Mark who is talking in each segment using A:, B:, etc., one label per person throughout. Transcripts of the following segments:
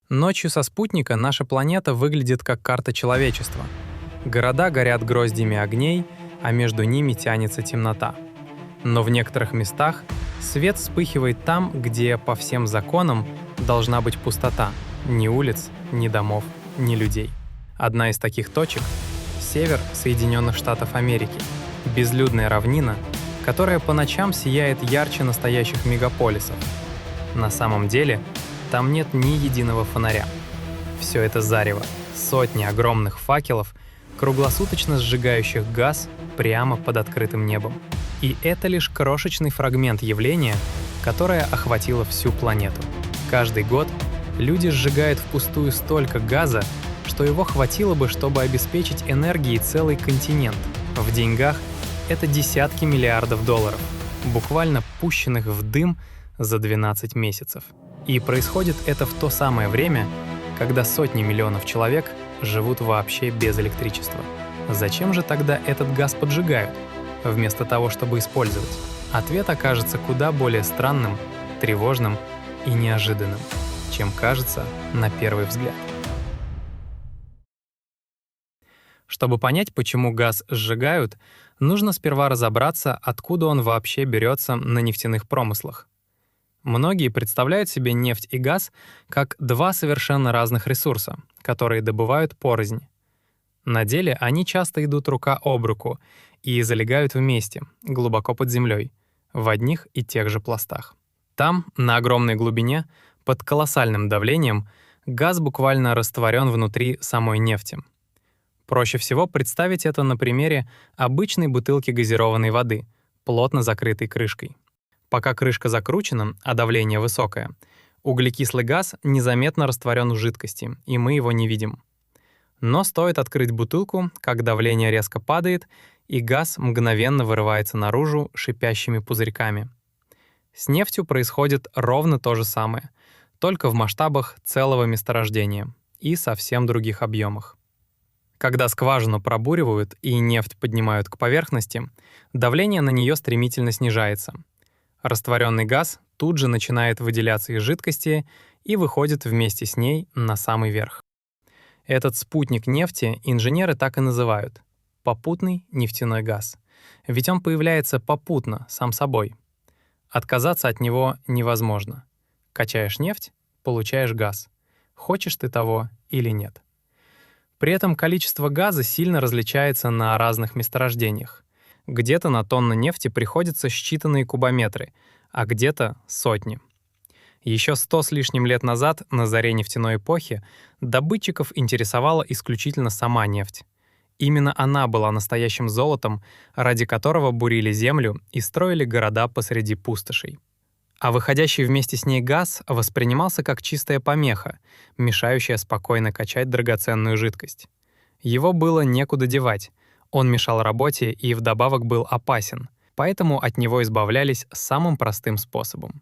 A: Ночью со спутника наша планета выглядит как карта человечества. Города горят гроздьями огней, а между ними тянется темнота. Но в некоторых местах свет вспыхивает там, где по всем законам должна быть пустота. Ни улиц, ни домов, ни людей. Одна из таких точек — север Соединенных Штатов Америки. Безлюдная равнина, которая по ночам сияет ярче настоящих мегаполисов. На самом деле там нет ни единого фонаря. Все это зарево, сотни огромных факелов, круглосуточно сжигающих газ прямо под открытым небом. И это лишь крошечный фрагмент явления, которое охватило всю планету. Каждый год люди сжигают впустую столько газа, что его хватило бы, чтобы обеспечить энергией целый континент. В деньгах это десятки миллиардов долларов, буквально пущенных в дым за 12 месяцев. И происходит это в то самое время, когда сотни миллионов человек живут вообще без электричества. Зачем же тогда этот газ поджигают, вместо того, чтобы использовать? Ответ окажется куда более странным, тревожным и неожиданным, чем кажется на первый взгляд. Чтобы понять, почему газ сжигают, нужно сперва разобраться, откуда он вообще берется на нефтяных промыслах. Многие представляют себе нефть и газ как два совершенно разных ресурса, которые добывают порознь. На деле они часто идут рука об руку и залегают вместе, глубоко под землей, в одних и тех же пластах. Там, на огромной глубине, под колоссальным давлением, газ буквально растворен внутри самой нефти. Проще всего представить это на примере обычной бутылки газированной воды, плотно закрытой крышкой. Пока крышка закручена, а давление высокое, углекислый газ незаметно растворен в жидкости, и мы его не видим. Но стоит открыть бутылку, как давление резко падает, и газ мгновенно вырывается наружу шипящими пузырьками. С нефтью происходит ровно то же самое, только в масштабах целого месторождения и совсем других объемах. Когда скважину пробуривают и нефть поднимают к поверхности, давление на нее стремительно снижается. Растворенный газ тут же начинает выделяться из жидкости и выходит вместе с ней на самый верх. Этот спутник нефти инженеры так и называют — попутный нефтяной газ. Ведь он появляется попутно, сам собой. Отказаться от него невозможно. Качаешь нефть — получаешь газ. Хочешь ты того или нет. При этом количество газа сильно различается на разных месторождениях. Где-то на тонну нефти приходится считанные кубометры, а где-то сотни. Еще 100 с лишним лет назад, на заре нефтяной эпохи, добытчиков интересовала исключительно сама нефть. Именно она была настоящим золотом, ради которого бурили землю и строили города посреди пустошей. А выходящий вместе с ней газ воспринимался как чистая помеха, мешающая спокойно качать драгоценную жидкость. Его было некуда девать, он мешал работе и вдобавок был опасен, поэтому от него избавлялись самым простым способом.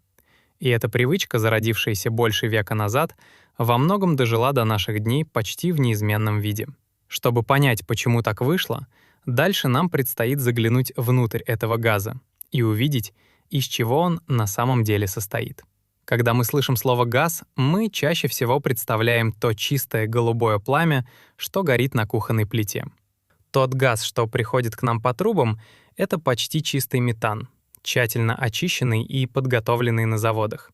A: И эта привычка, зародившаяся больше века назад, во многом дожила до наших дней почти в неизменном виде. Чтобы понять, почему так вышло, дальше нам предстоит заглянуть внутрь этого газа и увидеть, из чего он на самом деле состоит. Когда мы слышим слово «газ», мы чаще всего представляем то чистое голубое пламя, что горит на кухонной плите. Тот газ, что приходит к нам по трубам, — это почти чистый метан, тщательно очищенный и подготовленный на заводах.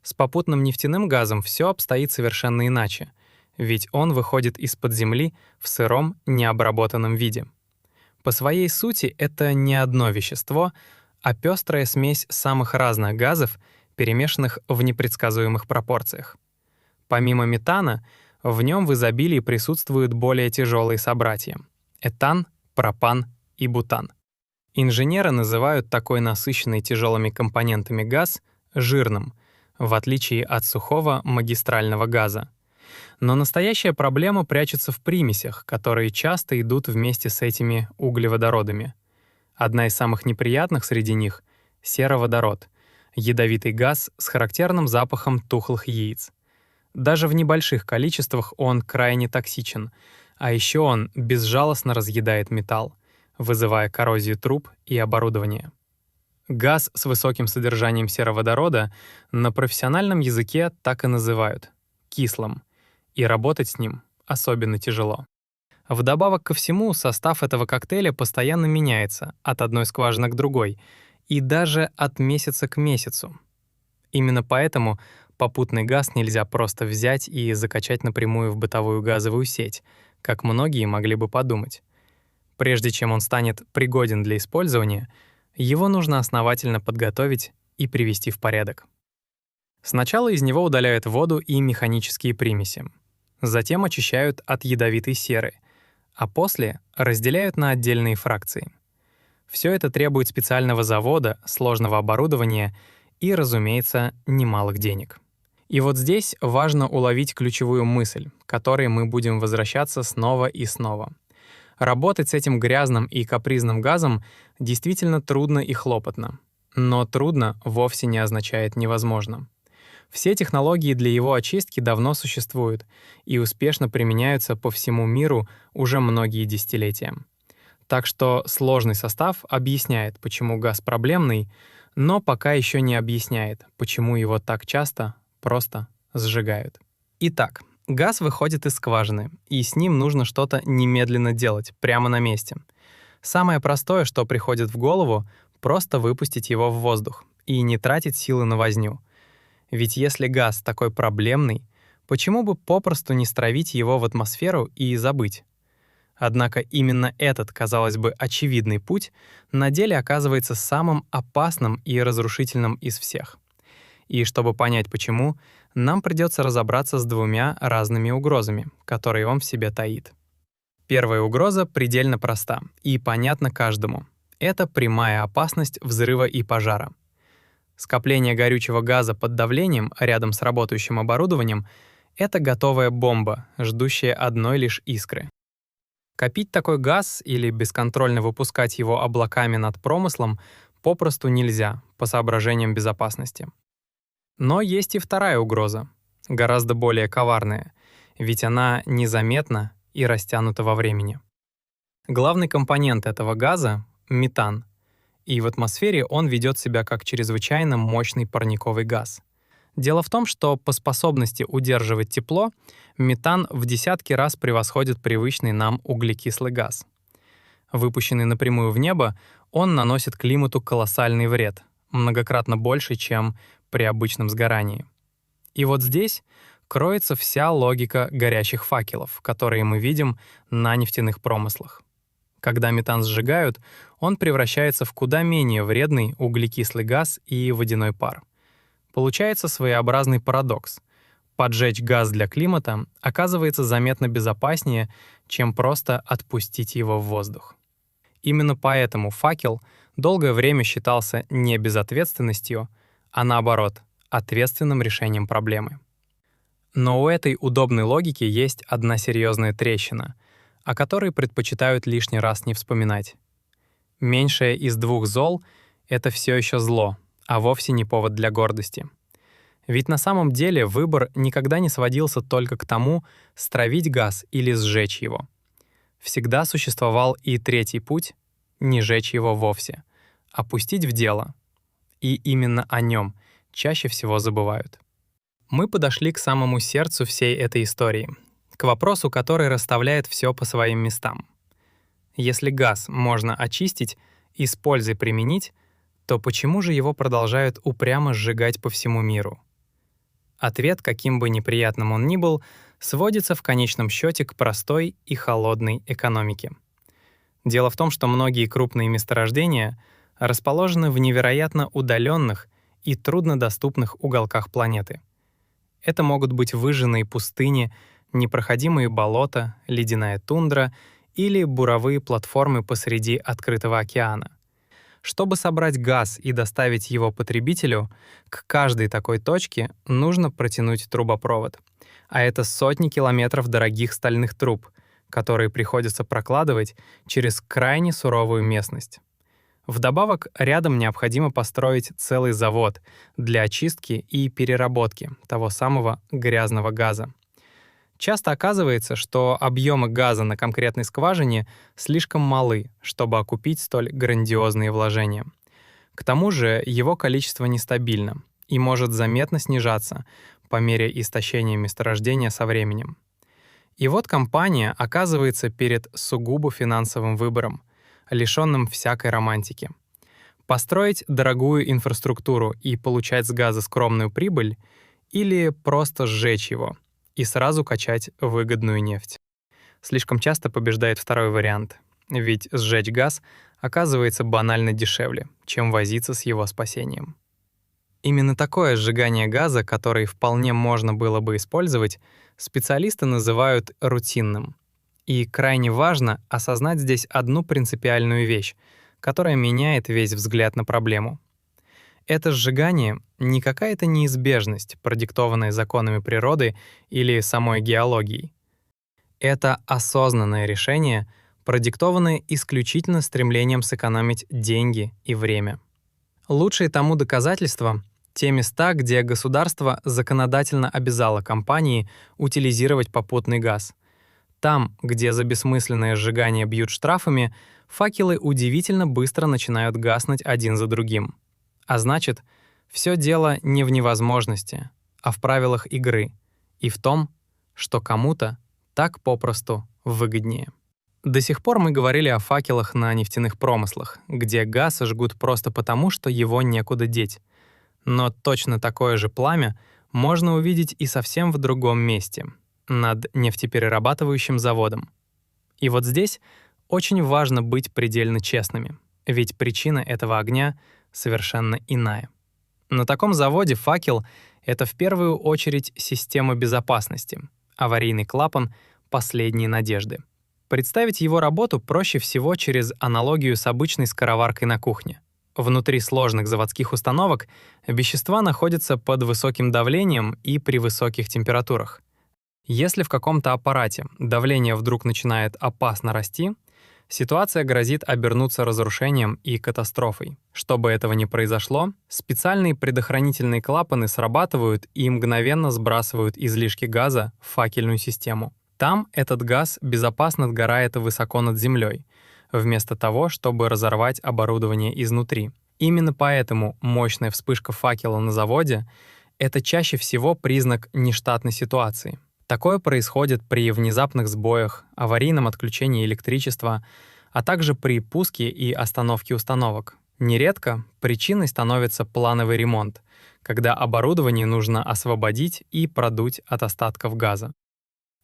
A: С попутным нефтяным газом все обстоит совершенно иначе, ведь он выходит из-под земли в сыром, необработанном виде. По своей сути это не одно вещество, а пестрая смесь самых разных газов, перемешанных в непредсказуемых пропорциях. Помимо метана, в нем в изобилии присутствуют более тяжелые собратья — этан, пропан и бутан. Инженеры называют такой насыщенный тяжелыми компонентами газ жирным, в отличие от сухого магистрального газа. Но настоящая проблема прячется в примесях, которые часто идут вместе с этими углеводородами. Одна из самых неприятных среди них — сероводород, ядовитый газ с характерным запахом тухлых яиц. Даже в небольших количествах он крайне токсичен, а еще он безжалостно разъедает металл, вызывая коррозию труб и оборудования. Газ с высоким содержанием сероводорода на профессиональном языке так и называют — кислым, и работать с ним особенно тяжело. Вдобавок ко всему, состав этого коктейля постоянно меняется от одной скважины к другой и даже от месяца к месяцу. Именно поэтому попутный газ нельзя просто взять и закачать напрямую в бытовую газовую сеть, как многие могли бы подумать. Прежде чем он станет пригоден для использования, его нужно основательно подготовить и привести в порядок. Сначала из него удаляют воду и механические примеси. Затем очищают от ядовитой серы, а после разделяют на отдельные фракции. Все это требует специального завода, сложного оборудования и, разумеется, немалых денег. И вот здесь важно уловить ключевую мысль, к которой мы будем возвращаться снова и снова. Работать с этим грязным и капризным газом действительно трудно и хлопотно. Но трудно вовсе не означает невозможно. Все технологии для его очистки давно существуют и успешно применяются по всему миру уже многие десятилетия. Так что сложный состав объясняет, почему газ проблемный, но пока еще не объясняет, почему его так часто просто сжигают. Итак, газ выходит из скважины, и с ним нужно что-то немедленно делать, прямо на месте. Самое простое, что приходит в голову, просто выпустить его в воздух и не тратить силы на возню. Ведь если газ такой проблемный, почему бы попросту не стравить его в атмосферу и забыть? Однако именно этот, казалось бы, очевидный путь на деле оказывается самым опасным и разрушительным из всех. И чтобы понять почему, нам придется разобраться с двумя разными угрозами, которые он в себе таит. Первая угроза предельно проста и понятна каждому. Это прямая опасность взрыва и пожара. Скопление горючего газа под давлением рядом с работающим оборудованием — это готовая бомба, ждущая одной лишь искры. Копить такой газ или бесконтрольно выпускать его облаками над промыслом попросту нельзя по соображениям безопасности. Но есть и вторая угроза, гораздо более коварная, ведь она незаметна и растянута во времени. Главный компонент этого газа — метан, и в атмосфере он ведет себя как чрезвычайно мощный парниковый газ. Дело в том, что по способности удерживать тепло метан в десятки раз превосходит привычный нам углекислый газ. Выпущенный напрямую в небо, он наносит климату колоссальный вред, многократно больше, чем при обычном сгорании. И вот здесь кроется вся логика горящих факелов, которые мы видим на нефтяных промыслах. Когда метан сжигают, он превращается в куда менее вредный углекислый газ и водяной пар. Получается своеобразный парадокс. Поджечь газ для климата оказывается заметно безопаснее, чем просто отпустить его в воздух. Именно поэтому факел долгое время считался не безответственностью, а наоборот, ответственным решением проблемы. Но у этой удобной логики есть одна серьезная трещина, о которой предпочитают лишний раз не вспоминать. Меньшее из двух зол — это все еще зло, а вовсе не повод для гордости. Ведь на самом деле выбор никогда не сводился только к тому, стравить газ или сжечь его. Всегда существовал и третий путь — не жечь его вовсе, а пустить в дело. И именно о нем чаще всего забывают. Мы подошли к самому сердцу всей этой истории, к вопросу, который расставляет все по своим местам. Если газ можно очистить и с пользой применить, то почему же его продолжают упрямо сжигать по всему миру? Ответ, каким бы неприятным он ни был, сводится в конечном счете к простой и холодной экономике. Дело в том, что многие крупные месторождения расположены в невероятно удаленных и труднодоступных уголках планеты. Это могут быть выжженные пустыни, непроходимые болота, ледяная тундра или буровые платформы посреди открытого океана. Чтобы собрать газ и доставить его потребителю, к каждой такой точке нужно протянуть трубопровод. А это сотни километров дорогих стальных труб, которые приходится прокладывать через крайне суровую местность. Вдобавок, рядом необходимо построить целый завод для очистки и переработки того самого грязного газа. Часто оказывается, что объемы газа на конкретной скважине слишком малы, чтобы окупить столь грандиозные вложения. К тому же его количество нестабильно и может заметно снижаться по мере истощения месторождения со временем. И вот компания оказывается перед сугубо финансовым выбором, лишенным всякой романтики. Построить дорогую инфраструктуру и получать с газа скромную прибыль или просто сжечь его и сразу качать выгодную нефть. Слишком часто побеждает второй вариант, ведь сжечь газ оказывается банально дешевле, чем возиться с его спасением. Именно такое сжигание газа, которое вполне можно было бы использовать, специалисты называют рутинным. И крайне важно осознать здесь одну принципиальную вещь, которая меняет весь взгляд на проблему. Это сжигание не какая-то неизбежность, продиктованная законами природы или самой геологией. Это осознанное решение, продиктованное исключительно стремлением сэкономить деньги и время. Лучшие тому доказательства — те места, где государство законодательно обязало компании утилизировать попутный газ. Там, где за бессмысленное сжигание бьют штрафами, факелы удивительно быстро начинают гаснуть один за другим. А значит, все дело не в невозможности, а в правилах игры и в том, что кому-то так попросту выгоднее. До сих пор мы говорили о факелах на нефтяных промыслах, где газ жгут просто потому, что его некуда деть. Но точно такое же пламя можно увидеть и совсем в другом месте, над нефтеперерабатывающим заводом. И вот здесь очень важно быть предельно честными, ведь причина этого огня совершенно иная. На таком заводе факел — это в первую очередь система безопасности, аварийный клапан последней надежды. Представить его работу проще всего через аналогию с обычной скороваркой на кухне. Внутри сложных заводских установок вещества находятся под высоким давлением и при высоких температурах. Если в каком-то аппарате давление вдруг начинает опасно расти, ситуация грозит обернуться разрушением и катастрофой. Чтобы этого не произошло, специальные предохранительные клапаны срабатывают и мгновенно сбрасывают излишки газа в факельную систему. Там этот газ безопасно сгорает высоко над землей, вместо того, чтобы разорвать оборудование изнутри. Именно поэтому мощная вспышка факела на заводе — это чаще всего признак нештатной ситуации. Такое происходит при внезапных сбоях, аварийном отключении электричества, а также при пуске и остановке установок. Нередко причиной становится плановый ремонт, когда оборудование нужно освободить и продуть от остатков газа.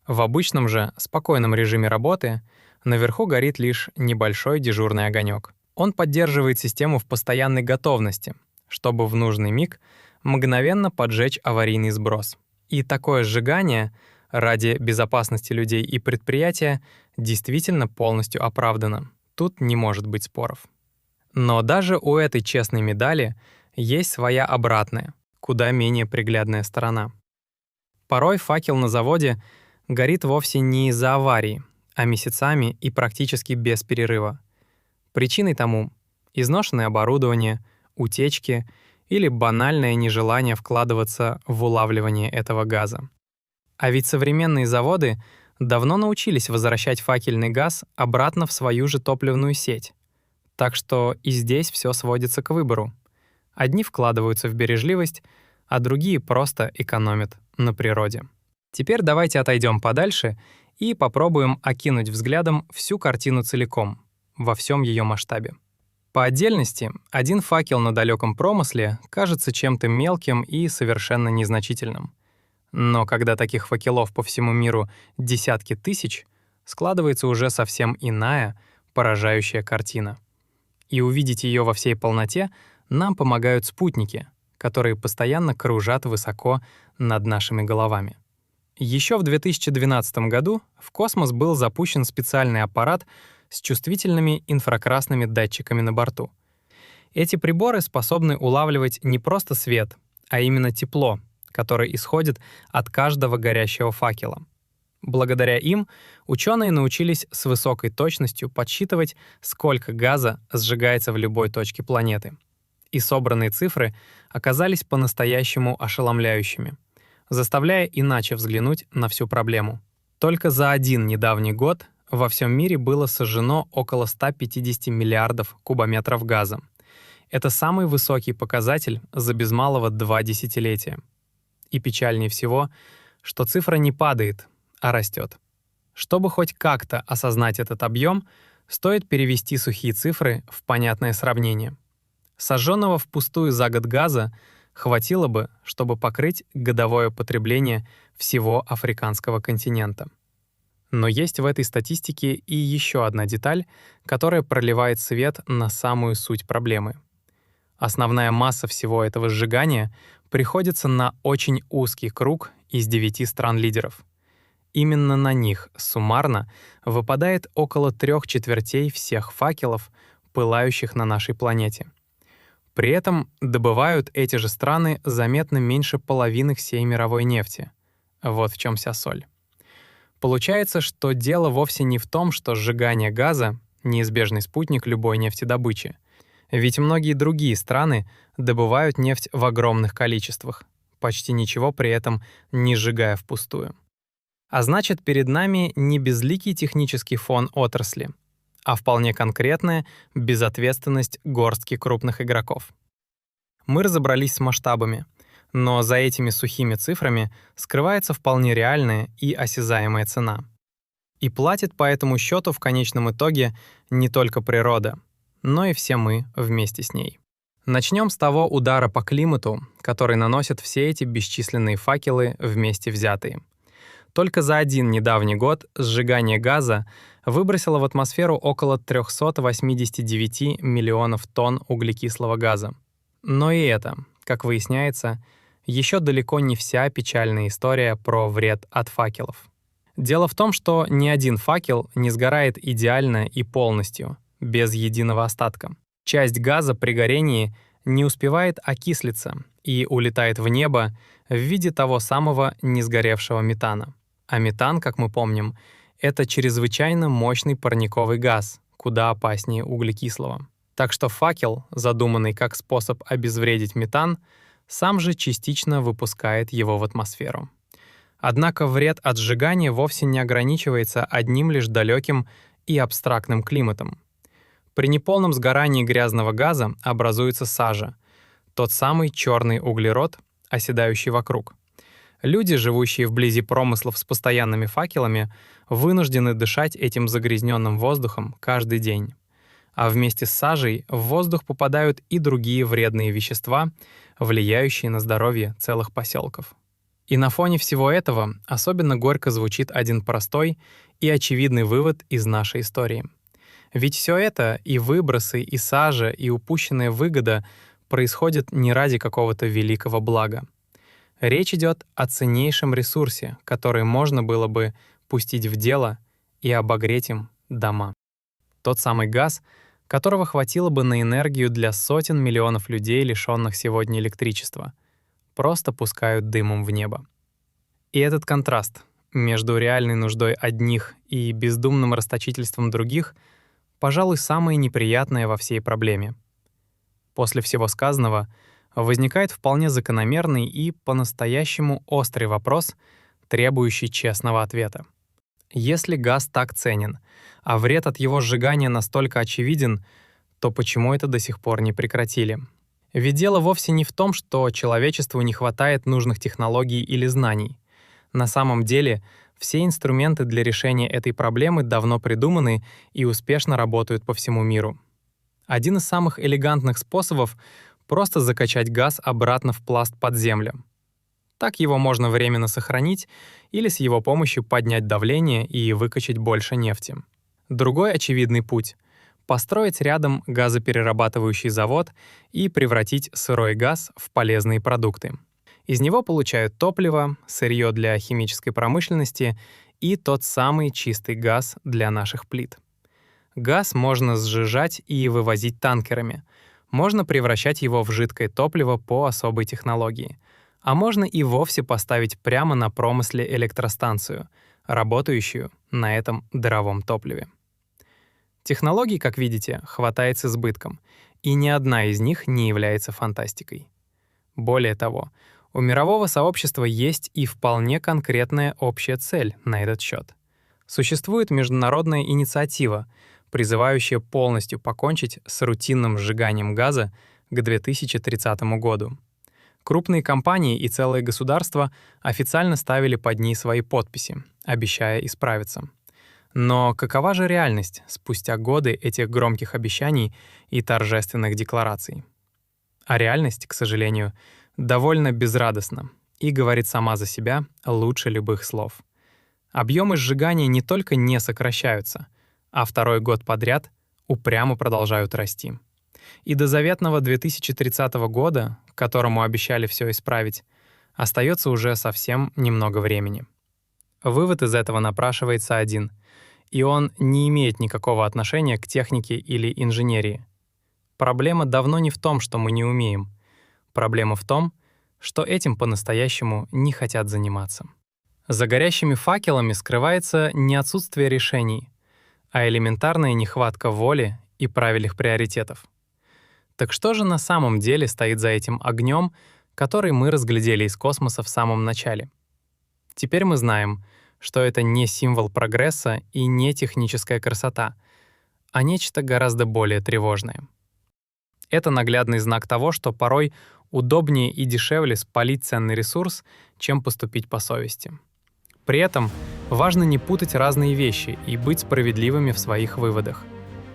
A: В обычном же спокойном режиме работы наверху горит лишь небольшой дежурный огонек. Он поддерживает систему в постоянной готовности, чтобы в нужный миг мгновенно поджечь аварийный сброс. И такое сжигание ради безопасности людей и предприятия действительно полностью оправдано. Тут не может быть споров. Но даже у этой честной медали есть своя обратная, куда менее приглядная сторона. Порой факел на заводе горит вовсе не из-за аварии, а месяцами и практически без перерыва. Причиной тому — изношенное оборудование, утечки или банальное нежелание вкладываться в улавливание этого газа. А ведь современные заводы давно научились возвращать факельный газ обратно в свою же топливную сеть. Так что и здесь все сводится к выбору. Одни вкладываются в бережливость, а другие просто экономят на природе. Теперь давайте отойдем подальше и попробуем окинуть взглядом всю картину целиком, во всем ее масштабе. По отдельности, один факел на далеком промысле кажется чем-то мелким и совершенно незначительным. Но когда таких факелов по всему миру десятки тысяч, складывается уже совсем иная, поражающая картина. И увидеть ее во всей полноте нам помогают спутники, которые постоянно кружат высоко над нашими головами. Еще в 2012 году в космос был запущен специальный аппарат с чувствительными инфракрасными датчиками на борту. Эти приборы способны улавливать не просто свет, а именно тепло, которое исходит от каждого горящего факела. Благодаря им ученые научились с высокой точностью подсчитывать, сколько газа сжигается в любой точке планеты. И собранные цифры оказались по-настоящему ошеломляющими, заставляя иначе взглянуть на всю проблему. Только за один недавний год во всем мире было сожжено около 150 миллиардов кубометров газа. Это самый высокий показатель за без малого 2 десятилетия. И печальнее всего, что цифра не падает, а растет. Чтобы хоть как-то осознать этот объем, стоит перевести сухие цифры в понятное сравнение. Сожженного впустую за год газа хватило бы, чтобы покрыть годовое потребление всего африканского континента. Но есть в этой статистике и еще одна деталь, которая проливает свет на самую суть проблемы. Основная масса всего этого сжигания приходится на очень узкий круг из 9 стран-лидеров. Именно на них суммарно выпадает около 3/4 всех факелов, пылающих на нашей планете. При этом добывают эти же страны заметно меньше половины всей мировой нефти. Вот в чем вся соль. Получается, что дело вовсе не в том, что сжигание газа — неизбежный спутник любой нефтедобычи. Ведь многие другие страны добывают нефть в огромных количествах, почти ничего при этом не сжигая впустую. А значит, перед нами не безликий технический фон отрасли, а вполне конкретная безответственность горстки крупных игроков. Мы разобрались с масштабами, но за этими сухими цифрами скрывается вполне реальная и осязаемая цена. И платит по этому счету в конечном итоге не только природа, но и все мы вместе с ней. Начнем с того удара по климату, который наносят все эти бесчисленные факелы вместе взятые. Только за один недавний год сжигание газа выбросило в атмосферу около 389 миллионов тонн углекислого газа. Но и это, как выясняется, еще далеко не вся печальная история про вред от факелов. Дело в том, что ни один факел не сгорает идеально и полностью, без единого остатка. Часть газа при горении не успевает окислиться и улетает в небо в виде того самого несгоревшего метана. А метан, как мы помним, это чрезвычайно мощный парниковый газ, куда опаснее углекислого. Так что факел, задуманный как способ обезвредить метан, сам же частично выпускает его в атмосферу. Однако вред от сжигания вовсе не ограничивается одним лишь далеким и абстрактным климатом. При неполном сгорании грязного газа образуется сажа, тот самый черный углерод, оседающий вокруг. Люди, живущие вблизи промыслов с постоянными факелами, вынуждены дышать этим загрязненным воздухом каждый день. А вместе с сажей в воздух попадают и другие вредные вещества, влияющие на здоровье целых поселков. И на фоне всего этого особенно горько звучит один простой и очевидный вывод из нашей истории. Ведь все это, и выбросы, и сажа, и упущенная выгода, происходит не ради какого-то великого блага. Речь идет о ценнейшем ресурсе, который можно было бы пустить в дело и обогреть им дома. Тот самый газ, которого хватило бы на энергию для сотен миллионов людей, лишенных сегодня электричества, просто пускают дымом в небо. И этот контраст между реальной нуждой одних и бездумным расточительством других, пожалуй, самое неприятное во всей проблеме. После всего сказанного возникает вполне закономерный и по-настоящему острый вопрос, требующий честного ответа. Если газ так ценен, а вред от его сжигания настолько очевиден, то почему это до сих пор не прекратили? Ведь дело вовсе не в том, что человечеству не хватает нужных технологий или знаний. На самом деле, все инструменты для решения этой проблемы давно придуманы и успешно работают по всему миру. Один из самых элегантных способов — просто закачать газ обратно в пласт под землю. Так его можно временно сохранить или с его помощью поднять давление и выкачать больше нефти. Другой очевидный путь — построить рядом газоперерабатывающий завод и превратить сырой газ в полезные продукты. Из него получают топливо, сырье для химической промышленности и тот самый чистый газ для наших плит. Газ можно сжижать и вывозить танкерами, можно превращать его в жидкое топливо по особой технологии, а можно и вовсе поставить прямо на промысле электростанцию, работающую на этом даровом топливе. Технологий, как видите, хватает с избытком, и ни одна из них не является фантастикой. Более того, у мирового сообщества есть и вполне конкретная общая цель на этот счет. Существует международная инициатива, призывающая полностью покончить с рутинным сжиганием газа к 2030 году. Крупные компании и целые государства официально ставили под ней свои подписи, обещая исправиться. Но какова же реальность спустя годы этих громких обещаний и торжественных деклараций? А реальность, к сожалению, довольно безрадостна и говорит сама за себя лучше любых слов. Объемы сжигания не только не сокращаются, а второй год подряд упрямо продолжают расти. И до заветного 2030 года, к которому обещали все исправить, остается уже совсем немного времени. Вывод из этого напрашивается один, и он не имеет никакого отношения к технике или инженерии. Проблема давно не в том, что мы не умеем. Проблема в том, что этим по-настоящему не хотят заниматься. За горящими факелами скрывается не отсутствие решений, а элементарная нехватка воли и правильных приоритетов. Так что же на самом деле стоит за этим огнем, который мы разглядели из космоса в самом начале? Теперь мы знаем, что это не символ прогресса и не техническая красота, а нечто гораздо более тревожное. Это наглядный знак того, что порой удобнее и дешевле спалить ценный ресурс, чем поступить по совести. При этом важно не путать разные вещи и быть справедливыми в своих выводах.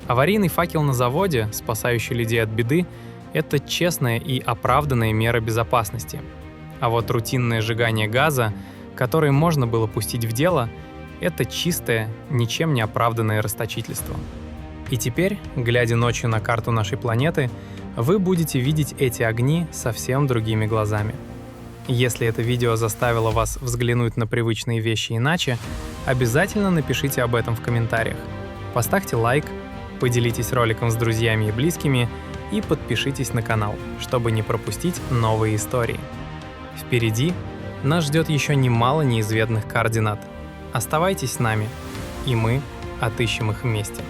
A: Аварийный факел на заводе, спасающий людей от беды, это честная и оправданная мера безопасности. А вот рутинное сжигание газа, который можно было пустить в дело, это чистое, ничем не оправданное расточительство. И теперь, глядя ночью на карту нашей планеты, вы будете видеть эти огни совсем другими глазами. Если это видео заставило вас взглянуть на привычные вещи иначе, обязательно напишите об этом в комментариях. Поставьте лайк, поделитесь роликом с друзьями и близкими и подпишитесь на канал, чтобы не пропустить новые истории. Впереди нас ждет еще немало неизведанных координат. Оставайтесь с нами, и мы отыщем их вместе.